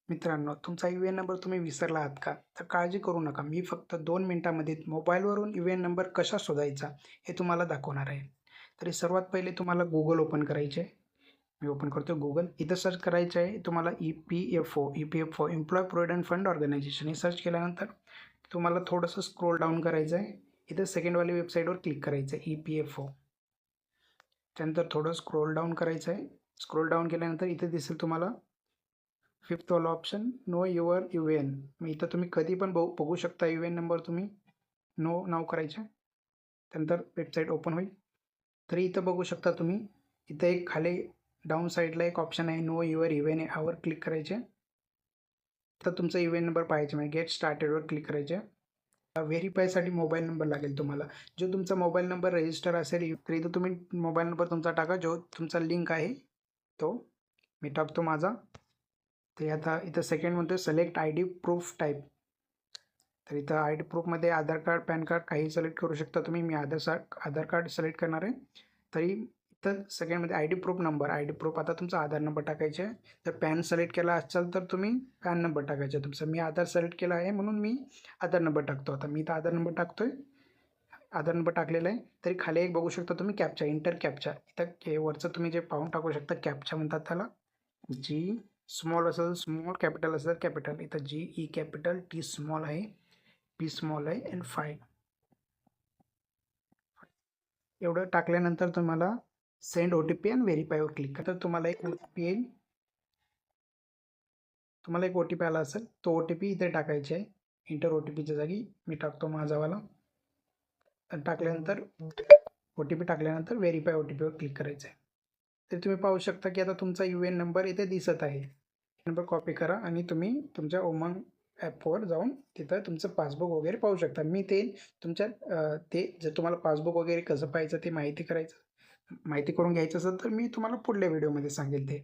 मित्रांनो, तुमचा यू-ए-एन नंबर तुम्ही विसरला आहात का? तर काळजी करू नका. मी फक्त 2 मिनिटांमध्ये मोबाईलवरून यू-ए-एन नंबर कसा शोधायचा हे तुम्हाला दाखवणार आहे. तरी सर्वात पहिले तुम्हाला Google ओपन करायचे आहे. मी ओपन करतो Google. इथं सर्च करायचं आहे तुम्हाला ई-पी-एफ-ओ एम्प्लॉयी प्रोव्हिडंट फंड ऑर्गनायझेशन हे सर्च केल्यानंतर तुम्हाला थोडंसं स्क्रोल डाऊन करायचं आहे. इथं सेकंडवाली वेबसाईटवर क्लिक करायचं आहे ई-पी-एफ-ओ. त्यानंतर थोडं स्क्रोल डाऊन करायचं आहे. स्क्रोल डाऊन केल्यानंतर इथे दिसेल तुम्हाला 5th वाला ऑप्शन नो युअर यू-ए-एन. मग इथं तुम्ही कधी पण बघू शकता यू-ए-एन नंबर तुम्ही नो नाव करायचे. त्यानंतर वेबसाईट ओपन होईल. तरी इथं बघू शकता तुम्ही इथं एक खाली डाऊन साईडला एक ऑप्शन आहे नो युअर यू-ए-एन यावर क्लिक करायचे. तर तुमचा यू-ए-एन नंबर पाहायचे म्हणजे गेट स्टार्टेडवर क्लिक करायचे. व्हेरीफायसाठी मोबाईल नंबर लागेल तुम्हाला. जो तुमचा मोबाईल नंबर रजिस्टर असेल तर इथं तुम्ही मोबाईल नंबर तुमचा टाका, जो तुमचा लिंक आहे तो. मी टाकतो माझा. तर आता इथं सेकंड म्हणतो select I D proof type. तर इथं आय डी प्रूफमध्ये आधार कार्ड, पॅन कार्ड काही सिलेक्ट करू शकता तुम्ही. मी आधार कार्ड सिलेक्ट करणार आहे. तरी इथं सेकंडमध्ये I D proof number, I D proof आता तुमचा आधार नंबर टाकायचा आहे. जर पॅन सिलेक्ट केला असाल तर तुम्ही पॅन नंबर टाकायचा तुमचा. मी आधार सिलेक्ट केला आहे म्हणून मी आधार नंबर टाकतो. आता मी इथं आधार नंबर टाकतोय. आधार नंबर टाकलेला आहे. तरी खाली एक बघू शकता तुम्ही कॅप्चा, इंटर कॅप्चा. इथं वरचं तुम्ही जे पाहून टाकू शकता कॅप्चा म्हणतात त्याला. जी स्मॉल असेल स्मॉल, कॅपिटल असेल कॅपिटल. इथं G-E कॅपिटल, T स्मॉल आहे, P स्मॉल आहे आणि 5 एवढं टाकल्यानंतर तुम्हाला सेंड OTP आणि व्हेरीफायवर क्लिक करा. तर तुम्हाला एक OTP येईल. तुम्हाला एक OTP आला असेल, तो OTP इथे टाकायचा आहे. इंटर OTPच्या जागी मी टाकतो माझावाला. टाकल्यानंतर OTP टाकल्यानंतर व्हेरीफाय OTPवर क्लिक करायचं आहे. तर तुम्ही पाहू शकता की आता तुमचा यू-ए-एन नंबर इथे दिसत आहे. नंबर कॉपी करा आणि तुम्ही तुमच्या उमंग ॲपवर जाऊन तिथं तुमचं पासबुक वगैरे पाहू शकता. मी ते तुमच्या ते जर तुम्हाला पासबुक वगैरे कसं पाहायचं ते माहिती करून घ्यायचं असेल तर मी तुम्हाला पुढल्या व्हिडिओमध्ये सांगेल ते.